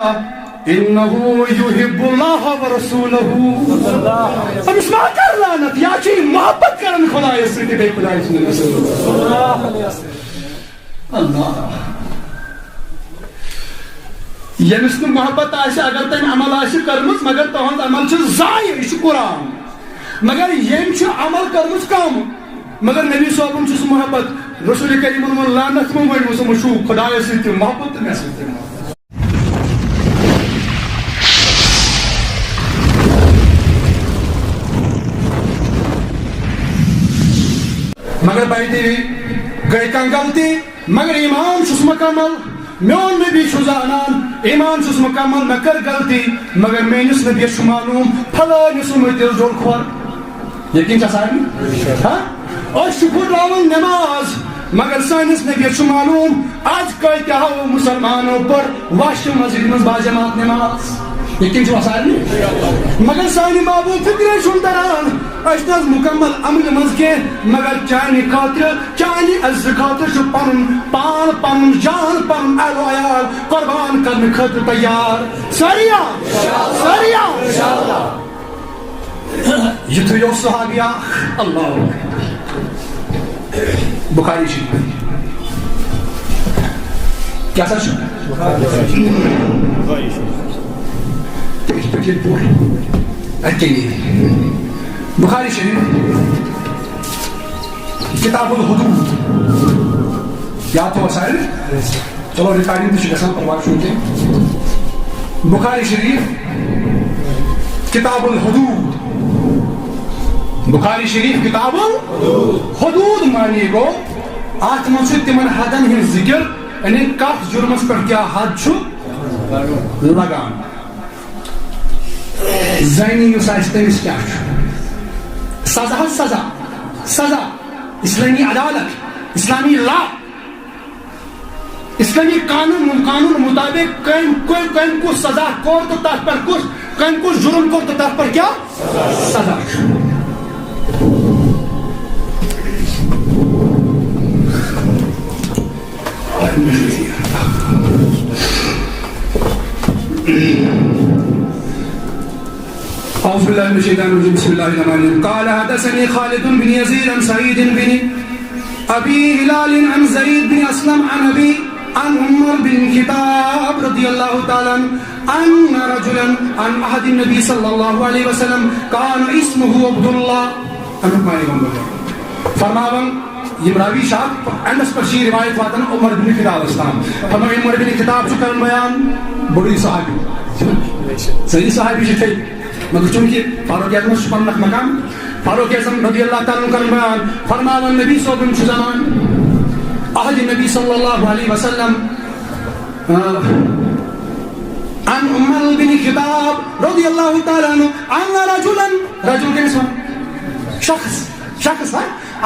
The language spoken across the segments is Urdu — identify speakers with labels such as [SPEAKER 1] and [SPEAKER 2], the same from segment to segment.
[SPEAKER 1] إنه يحب الله ورسوله. أمس ما کر لعنت یا چی محبت کرن خدای سۭتۍ بیٚیہِ خدای سُنٛد رسول اللہ. ییٚمِس نہٕ محبت آسہِ اگر تٔمۍ عمل آسہِ کٔرمٕژ مگر تُہنٛد عمل چھُ ضایع. یہِ چھُ قرآن. مگر ییٚمۍ چھُ عمل کٔرمٕژ کم مگر نبی صٲبُن چھُ سُہ محبت. رسول کریٖمن ووٚن لعنت مہ ؤنِو سُہ مشوٗق خدایس سۭتۍ تہِ محبت تہٕ مےٚ سۭتۍ تہِ محبت. مگر بھائی دیوی گئی کان غلطی مگر ایمان چھُس مکمل. میون نبی چھُ زانان ایمان چھُس مکمل مےٚ کٔر غلطی مگر میٲنِس نبیَس چھُ معلوٗم فلٲنِس مٔتِس ڈوٚل کھۄر. یقیٖن چھا سارنٕے؟ أسۍ چھِ پھٕٹراوان نٮ۪ماز مگر سٲنِس نبیَس چھُ معلوٗم آز کۭتیاہو مُسلمانو پٔر واشہِ مسجد منٛز باجماعت نٮ۪ماز. یقیٖن چھُوا سارنٕے؟ مگر سانہِ محبوٗب فِکرے چھُنہٕ تران أسۍ نہٕ حظ مُکمل عملہِ منٛز کینٛہہ مگر چانہِ خٲطرٕ چانہِ عزتہٕ خٲطرٕ چھُ پنُن پان پنُن جان پنُن اہلو عیال قۄربان کرنہٕ خٲطرٕ تیار. ساریا ساریا یُتھُے اوس صحابی اکھ اللہ بخاری شریف کیٛاہ سا چھُ یِتھ پٲٹھۍ ییٚتہِ پوٚر اَتہِ کیٛاہ نیرِ بخاری شریف کتاب الحدود یاد تھوٚوا سارنٕے؟ چلو ریکارڈنگ تہِ چھِ گژھان پرواے چھُنہٕ کینٛہہ. بخاری شریف کتاب الحدود بخاری شریف کتاب الحدود معنی گوٚو اتھ منٛز چھُ تِمن حدن ہٕنٛز ذِکر یعنی کتھ جُرمس پٮ۪ٹھ کیٛاہ حد چھُ لگان. زٲنی یُس آسہِ تٔمِس کیٛاہ چھُ سزا حظ سزا سزا اسلامی عدالت اسلامی لا اسلامی قانون مطابق کٔمۍ کُس سزا کوٚر تہٕ تتھ پٮ۪ٹھ کٔمۍ کُس جُرم کوٚر تہٕ تتھ پٮ۪ٹھ کیٛاہ سزا چھُ. أعوذ بالله من الشيطان الرجيم بسم الله الرحمن الرحيم. قال حدثني خالد بن يزيد عن سعيد بن أبي هلال عن زيد بن أسلم عن أبي عن عمر بن الخطاب رضي الله تعالى أن رجلا عن عهد النبي صلى الله عليه وسلم كان اسمه عبد الله. فرماون یم راوی شاہ انس پر شی روایت واتن عمر بن الخطاب اسلام فرمایا عمر بن الخطاب چھُ کران بیان بڑی صحابی صحیح صحابی چھِ تھے مگر چونکہ فاروق اعظم چھُ پنُن اکھ مقام فاروق اعظم رضی اللہ تعالیٰ عنہ کران بیان فرماون نبی صٲبُن چھُ زمان عہد نبی صلی اللہ علیہ وسلم عن عمر بن الخطاب رضی اللہ تعالیٰ عنہ ان رجلا رجل کیٛاہ شخص شخص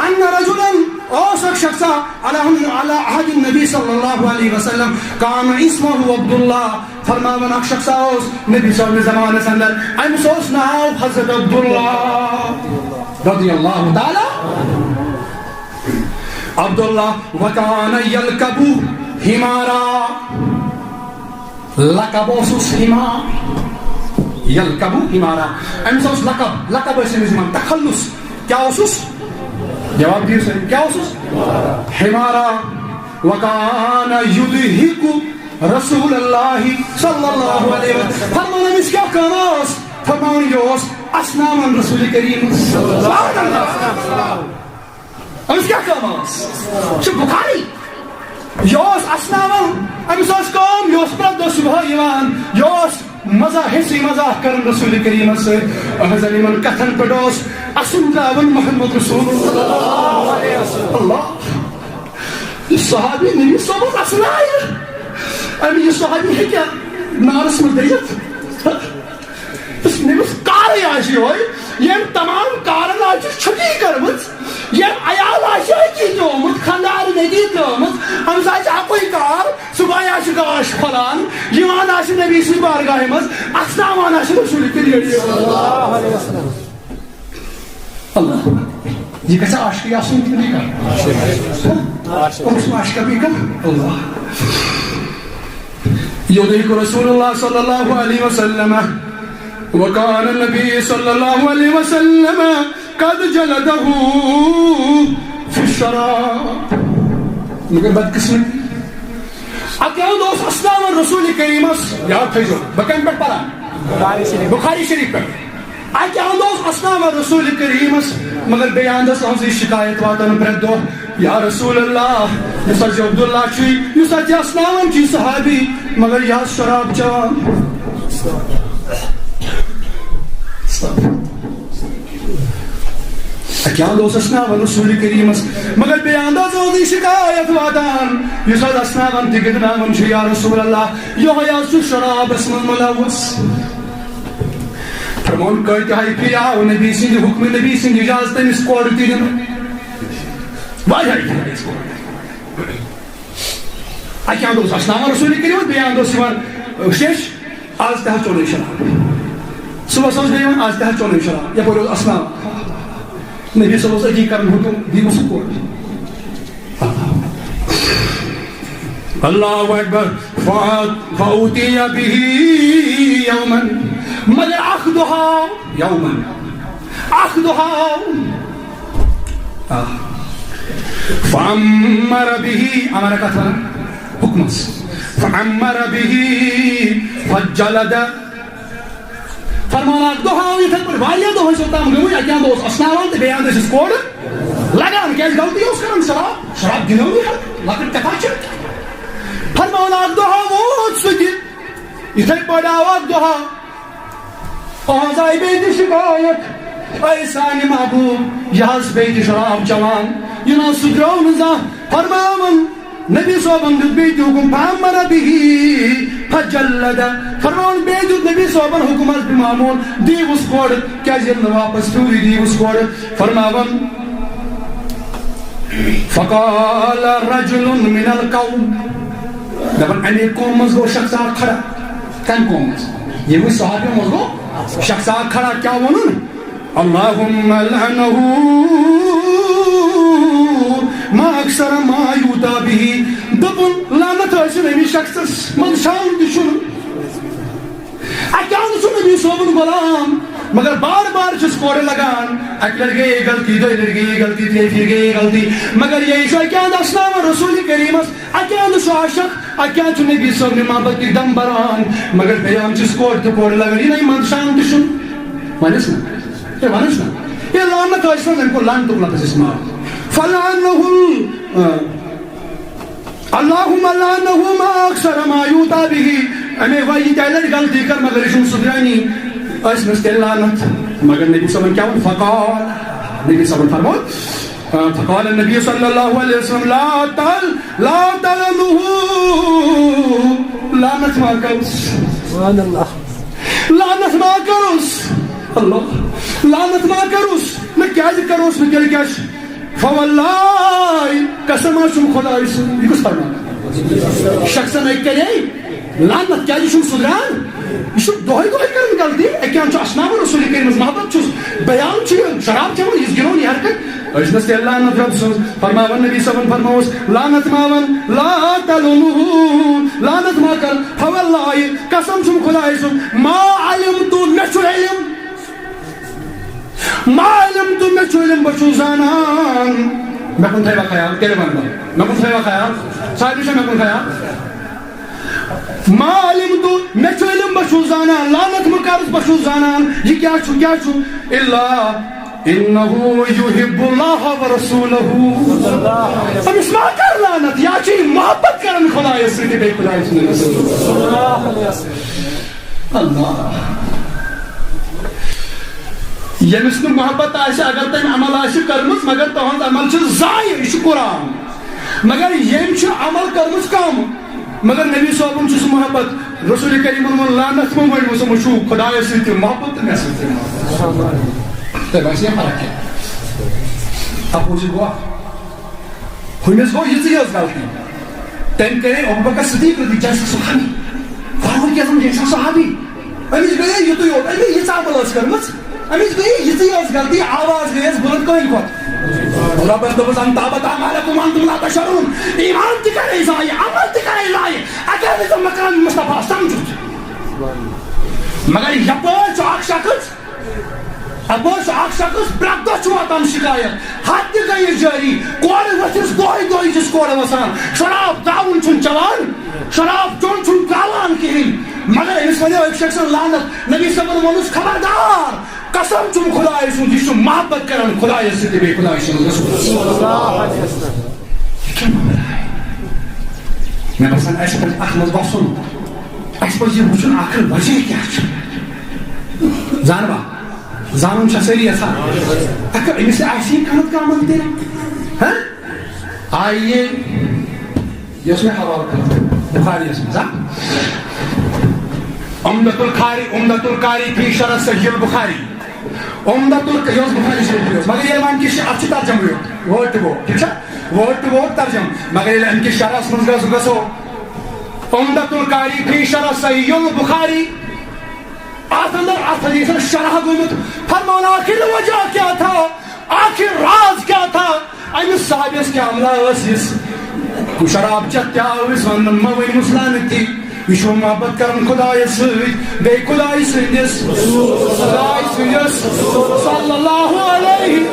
[SPEAKER 1] ان رجلا اوس اکھ شخصا على عهد النبي صلی اللہ علیہ وسلم كان اسمه عبد الله فرماون اکھ شخصا اوس نبی صٲبنہِ زمانس اندر أمِس اوس ناو حضرت عبداللہ رضی اللہ تعالیٰ عبداللہ وكان يلقب حمارا لقب اوسُس حمار يلقب حمارا أمِس اوس لقب ٲسۍ أمِس دِوان تخلص کیٛاہ اوسُس جواب دیو سر کیا اوسُس حمارا وكان يضحك رسول اللہ صلی اللہ علیہ وسلم فرمان أمِس کیٛاہ کٲم ٲس فرمان یہِ اوس اسناوان رسول کریم صلی اللہ علیہ وسلم. أمِس کیٛاہ کٲم ٲس یہِ چھُ بخاری یہِ اوس اسناوان أمِس ٲس کٲم یہِ اوس پرٛٮ۪تھ دۄہ صبحٲے یِوان یہِ اوس مزاح حصہٕ مزاح کران رسول کریٖمس سۭتۍ أہنٛزن یِمن کتھن پٮ۪ٹھ اوس اصل تراون محمد رسول اللہ. یہِ صحابی نبی صٲبُن اصل آیہِ یہِ صحابی ہیٚکہِ نارس منٛز دٔزِتھ نٔمِس کارٕے آسہِ یِہوے ییٚمۍ تمام کارن آسہِ چھُٹی کٔرمٕژ ییٚمۍ عیال آسہِ أتی ترٛوومُت خانٛدارن أتی ترٛٲومٕژ أمِس آسہِ اَکُے کار صبحٲے آسہِ گاش پھۄلان یِوان آسہِ نبی سٕنٛزِ بارگاہہِ منٛز اَسناوان آسہِ رسول کریم اللہ. یہ گژھِ عاشقی آسُن کِنہٕ بیٚیہِ کانٛہہ اوس عاشقا بیٚیہِ کانٛہہ اللہ. يضيق رسول الله صلى الله عليه وسلم وكان النبي صلى الله عليه وسلم قد جلده في الشراب. مگر بدقسمت اکیاں دوست اسلام رسول کریم یاد تھیزو بکن پہ پڑھا بخاری شریف پہ اکیاں دوست اسلام رسول کریم مگر بیان دس ہنسی شکایت واتن پرد دو یا رسول اللہ یس عبداللہ چی یس اسلام چی صحابی مگر یا شراب چوان اکیاں دوست اسلام رسول کریم مگر بیان دس ہنسی شکایت واتن یس اسلام تگد نامن چی یا رسول اللہ یا شراب اسم ملوث فرمان کہتے ہیں کہ آو نبی سنگھ حکم نبی سنگھ اجازت اس کوڑ تین واجہ ہی اس کوڑ اکیاں دوست اسلام رسول کریم بیان دوست سوان شیش آز تحت چولے شراب صبح سوز بیان آز تحت چولے شراب یا بولو اسلام نبی صلی اللہ علیہ وسلم کرن حکم دی اس کوڑ اللہ اکبر فاوتی به یوما مگر اخذها يوما اخذها فعمر به امر كثر حكمس فعمر به فجلد فرمان اخذها يتكبر وايا دو سلطان گوي اكيان دوس اسناوان تے بیان دس کوڑ لگان کیا غلطی اس کرن شراب گنو لگن کتاچ فرمان اخذها موت سجد يتك بڑا اخذها آزائی بیت شکایت اے سانی محبوب یہاز بیت شراب جوان ینا سدرو نزا فرماون نبی صحابن دد بیت حکم فامر بھی فجلد فرماون بیت نبی صحابن حکم از بمامون دیو اس کوڑ کیا جن واپس پوری دیو اس کوڑ فرماون فقال رجل من القوم دبن امیر قوم مزگو شخصا کھڑا کن قوم مزگو یہ وہ صحابی مزگو شخص کھڑا کیا ونن اللہم لعنہ ما اکثر ما یوتا بھی دبن لعنت حسن امی شخص من شان دشن اکیان دشن نبی صحابن غلام مگر بار بار جس کوڑے لگان اک لڑ گئی غلطی دو لڑ گئی غلطی تھی پھر گئی غلطی مگر یہی شو اکیان اسلام رسول کریم اکیان شو عاشق اکیان چھ نبی صلی اللہ علیہ وسلم دم بران مگر بیام جس کوڑے لگان یہ نہیں من شان دشن مانس نا یہ مانس نا یہ لعنت اسلام ان کو لعنت لعنت اس مار فلعنه اللهم لعنه ما اکثر ما یوتا به امی وای تیلر غلطی کر مگر شو سدرانی اس مستلانت مگر نبی صلی اللہ علیہ وسلم کیا فقال نبی صلی اللہ علیہ وسلم فقال النبي صلى الله عليه وسلم لا تلنه لعنت ما كرس سبحان الله لعنت ما كرس الله لعنت ما كرس میں کیا کروس میں کیا فوالله قسم شم خدا یہ کس فرمان شخص میں کرے لعنت کیا شم سدران یہ دہائی کرن غلطی اکیان چھ اسلام رسول کریم محبت چھ بیان چھ شراب چھ اس گنون حرکت اجنس اللہ نہ رب سن فرماون نبی صلی اللہ علیہ وسلم فرماوس لعنت ماون لا تلنه لعنت ما کر فوالله قسم چھ خدا ما علمت نشو علم ما علمت نشو علم بشو زانان میں کون تھا خیال تیرے من میں کون تھا خیال صاحب سے میں کون خیال ما علمت نشو علم بشو زانان لعنت مکارس بشو زانان یہ کیا چھو الا انه يحب الله ورسوله اب اسمع کر لعنت یا چی محبت کرن خدا یسری بے خدا اللہ یمس نہ محبت آسہ اگر تم عمل آسہ کرمس مگر تہند عمل چھ ضائع یہ قرآن مگر یم چھ عمل کرمس کم مگر نبی صاحب چھ محبت رسول کریم لعنت مو مشو خدا یسری محبت میں سے ویسے فرق ہے اپوزٹ گوا ہمس گو یہ غلطی تم کرے ابوبکر صدیق رضی اللہ عنہ صحابی فاروق اعظم جیسا صحابی امس گئی یہ تو امس یہ عمل کرمس امس گئی یہ غلطی آواز گئی بلند کہیں کھت ربن دوس ان تابت اعمالكم وانتم لا تشعرون. ایمان تہ کرے ضائع, عمل تہ کرے ضائع اگر نہ مقام مصطفیٰ سمجھت. مگر یپٲرۍ چھُ اکھ شخص پرٛٮ۪تھ دۄہ چھُ واتان شکایت, حد تہِ گٔیہِ جٲری, کورِ ؤتھِس دۄہے دۄہے چھِس کورِ وسان, شراب ترٛاوُن چھُنہٕ چلان, شراب چوٚن چھُنہٕ ترٛاوان کِہیٖنۍ. مگر أمِس وَنیو أکۍ شخصن لعنت, نبی صٲبن ووٚنُس خبردار, قسم چھُم خۄداے سُنٛد, یہِ چھُ محبت کران خۄدایس سۭتۍ بیٚیہِ خۄداے سٕنٛدِس رسوٗلس سۭتۍ. یہِ کیٛاہ مگر آیہِ؟ مےٚ باسان اَسہِ پَزِ اَتھ منٛز وَسُن, اَسہِ پَزِ یہِ وٕچھُن آخر وجہ کیٛاہ چھُ. زانوا زانُن چھا سٲری یژھان؟ اگر أمِس آسہِ کانٛہہ نتہٕ کانٛہہ عمل تیٚلہِ آیہِ یۄس مےٚ حوالہٕ کٔر بُخاریَس منٛز عمدۃ القاری فی شرح صحیح البخاری, یہِ اوس بُخاری شریٖف اوس, مگر ییٚلہِ وۄنۍ کہِ اَتھ چھُ ترجمہٕ وٲڈ ٹُو وٲڈ, ٹھیٖک چھا, وٲڈ ٹُو وٲڈ ترجمہٕ, مگر ییٚلہِ اَمہِ کِس شرحس منٛز گژھو عمدۃ القاری فی شرح صحیح البخاری, اتھ اندر اتھ حدیثس شرح گوٚمُت, فرمان آخر وجہ کیا تھا, آخر راز کیا تھا, أمِس صحابیَس کیٛاہ عملہ ٲس یِژھ, شراب چٮ۪تھ تہِ آو أمِس وننہٕ مہ ؤنۍہوٗس لعنتی, یہِ چھُ محبت کران خۄدایس سۭتۍ بیٚیہِ خۄداے سٕنٛدِس صلی اللہ علیہ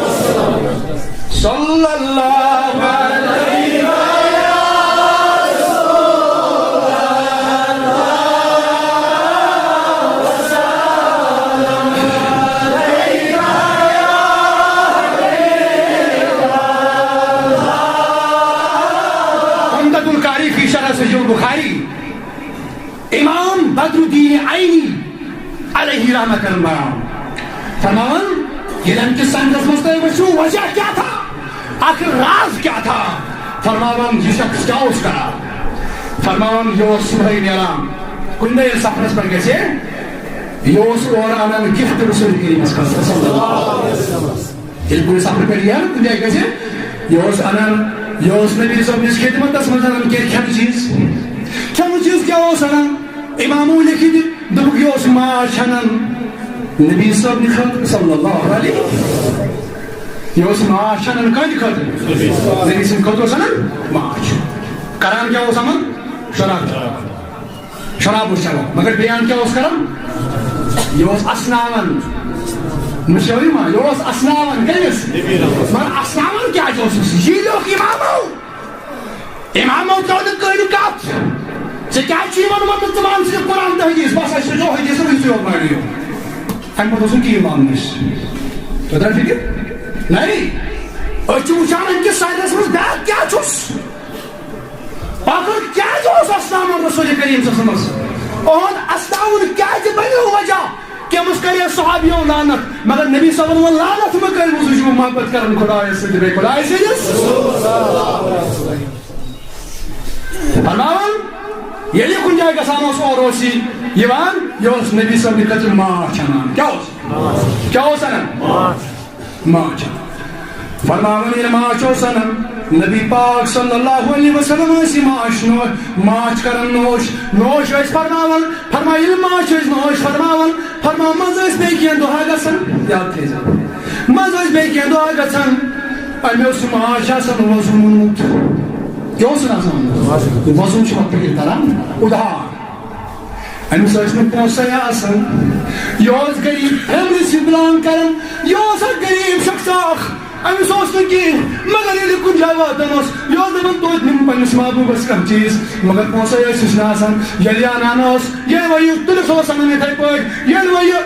[SPEAKER 1] البخاری. امام بدر الدین عینی علیہ رحمۃ اللہ فرمان, ییٚلہِ اَمہِ کِس سندس منٛز تُہۍ وٕچھِو وجہ کیٛاہ تھا, آخر راز کیا تھا, فرماوان یہِ شخص کیٛاہ اوس کران, فرماوان یہِ اوس صبحٲے نیران کُنہِ دۄہ ییٚلہِ سفرس پٮ۪ٹھ گژھِ, یہِ اوس اورٕ انان گفٹ رسول کریٖمس خٲطرٕ. ییٚلہِ کُنہِ سفرٕ پٮ۪ٹھ یِہا کُنہِ جایہِ گژھِ, یہِ اوس انان, یہِ اوس نبی صٲبنِس خدمتس منٛز انان کینٛہہ کھٮ۪نہٕ چیٖز کیٛاہ اوس انان, امامو لیکھِتھ دوٚپُکھ یہِ اوس ماچھ انان نبی صٲبنہِ خٲطرٕ صلی اللہ علیہ, یہِ اوس ماچھ انان کٕہٕنٛدِ خٲطرٕ, نبی سٕنٛدِ خٲطرٕ اوس انان ماچھ, کران کیٛاہ اوس اَمن, شراب اوس چلان, مگر بیان کیٛاہ اوس کران, یہِ اوس اسناوان, مشہوٗر ما, یہِ اوس اسناوان کٔمِس, مگر اسناوان کیٛازِ اوسُس, یہِ لیوٚکھ امامو ترٛٲو نہٕ کٕہٕنۍ کتھ, ژےٚ کیٛازِ چھُے یِوان وَننہٕ ژٕ مان صرف قرآن تہٕ حدیٖث, بس اَسہِ چھُ حدیٖث وٕنۍسٕے یوت مانِو, اَمہِ پتہٕ اوس نہٕ کِہیٖنۍ مانُن اَسہِ, تۄہہِ ترٛایہِ فِکر, نہیں, أسۍ چھِ وٕچھان اَمہِ کِس سایڈس منٛز بیٛاکھ کیٛاہ چھُس, آخر کیٛازِ اوس اسناوان رسول کریم صلی اللہ علیہ وسلم, اُہُنٛد اسناوُن کیٛازِ بنیو وجہ, کٔمِس کرے صحابیو لعنت, مگر نبی صٲبن ووٚن لعنت مہ کٔرۍوُس, یہِ چھُ محبت کران خۄدایس سۭتۍ بیٚیہِ خۄداے سٕنٛدِس. فرماوان ییٚلہِ کُنہِ جایہِ گژھان اوس اورٕ اوس یہِ یِوان, یہِ اوس نبی صٲبنہِ خٲطرٕ ماچھ انان, کیٛاہ اوس انان, ماچھ انان. فرماوان ییٚلہِ ماچھ اوس انان, نبی پاک صلی اللہ علیہ وسلم ٲسۍ یہِ ماچھ کران نوش ٲسۍ فرماوان, فرماو ییٚلہِ ماچھ ٲسۍ نوش فرماوان, فرماو منٛزٕ ٲسۍ بیٚیہِ کینٛہہ دۄہا گژھان, یاد تھٲیزیو, منٛزٕ ٲسۍ بیٚیہِ کینٛہہ دۄہا گژھان, أمۍ اوس سُہ ماچھ آسان وۄزُم اوٚنمُت, کیٛاہ اوس آسان وۄزُم چھُ فِکر کران, اُدھار, أمِس ٲسۍ نہٕ پونٛسَے آسان, یہِ اوس غریٖب فیملی سۭتۍ بِلانٛگ کران, یہِ اوس اکھ غریٖب شخص اکھ, أمِس اوس نہٕ کِہیٖنۍ, مگر ییٚلہِ کُنہِ جایہِ واتان اوس, یہِ اوس دَپان توتہِ نِمہٕ پنٛنِس محبوٗبس کانٛہہ چیٖز, مگر پونٛسَے ٲسِس نہٕ آسان, ییٚلہِ اَنان اوس, ییٚلہِ وۄنۍ یہِ تُلِتھ اوس اَنان یِتھَے پٲٹھۍ, ییٚلہِ وۄنۍ یہِ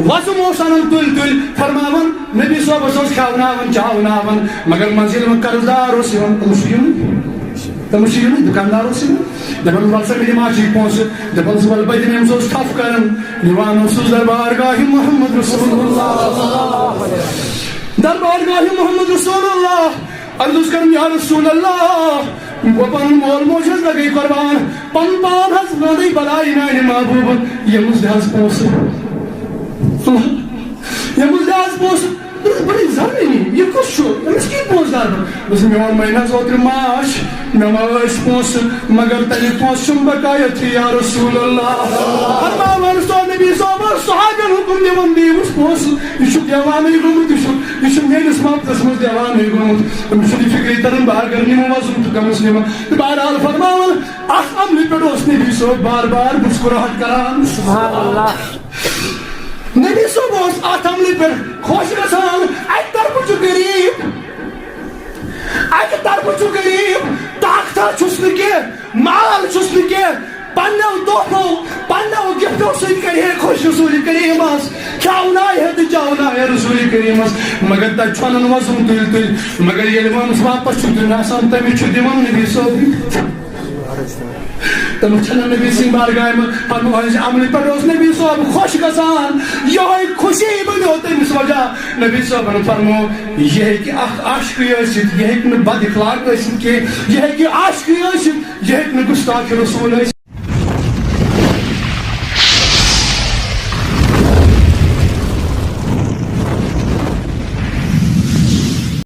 [SPEAKER 1] وۄزُم اوس اَنان تُلۍ فرماوان نبی صٲبس اوس کھٮ۪وناوان چاوناوان, مگر منٛزٕ ییٚلہِ وۄنۍ قرضدار اوس یِوان, تٔمِس چھُ یِوان دُکاندار اوس یِوان, دَپان وَلہٕ سا مےٚ دِ ماچھِکۍ پونٛسہٕ, دَپان ژٕ وَلہٕ بہٕ دِمہٕ, أمِس اوس تھپھ کران, نِوان اوسُس دربارگاہِ محمد رسول اللہ, دربارگاہِ محمد رسول اللہ, عرض اوس کران یا رسول اللہ, بہٕ پنُن مول موج حظ لگے قۄربان, پنُن پان حظ وٲنٕے بلاے میانہِ محبوٗبہٕ, ییٚمِس دِ حظ پونٛسہٕ, ییٚمِس دِ حظ پونٛسہٕ, بڑی زمینی, یہِ کُس چھُ, أمِس کِہیٖنۍ پونٛسہٕ داربہٕ, دوٚپُس مےٚ اوٚن وۄنۍ حظ اوترٕ ماچھ, مےٚ ما ٲسۍ پونٛسہٕ, مگر تَمِکۍ پونٛسہٕ چھُم بقایتھٕے یا رسول اللہ. فرماوان سو نبی صٲبَس صحابین حُکُم دِوان, دِیٖوُس پونٛسہٕ, یہ دیوانے گومت یہ میس محبتس مز دیوانے گومت امس فکری تران بہ اگر نمو وضو تو کمس نم بہرحال فرماون اتھ عمل پہ نبی صٲب بار بار مسکراہٹ کران سبحان اللہ نبی صٲب اتھ عمل پہ خوش گژھان اکہ طرف غریب اکہ طرف غریب طاقتہ چھس نہ کینٛہہ مال چھس نہ کینٛہہ پنو تحفو پنو گفٹو سی کرے خوش رسول کریمس کھاونائے تو چاونائے رسول کریمس مگر تب چھنن وزن تل تل مگر یل وانس واپس چھ دن آسان تمس چھ دِوان نبی صٲب تم چھنن نبی سن بارگاہ من پنو عمل پہ نبی صٲب خوش گژھان یہ خوشی بنو تمس وجہ نبی صٲبن فرمو یہ ہیکہ اخ عاشقی ٲسِتھ یہ ہیکہ نہٕ بد اخلاق ٲسِتھ کینٛہہ یہ ہیکہ عاشقی ٲسِتھ یہ ہیکہ نہٕ گستاخ رسول ٲسِتھ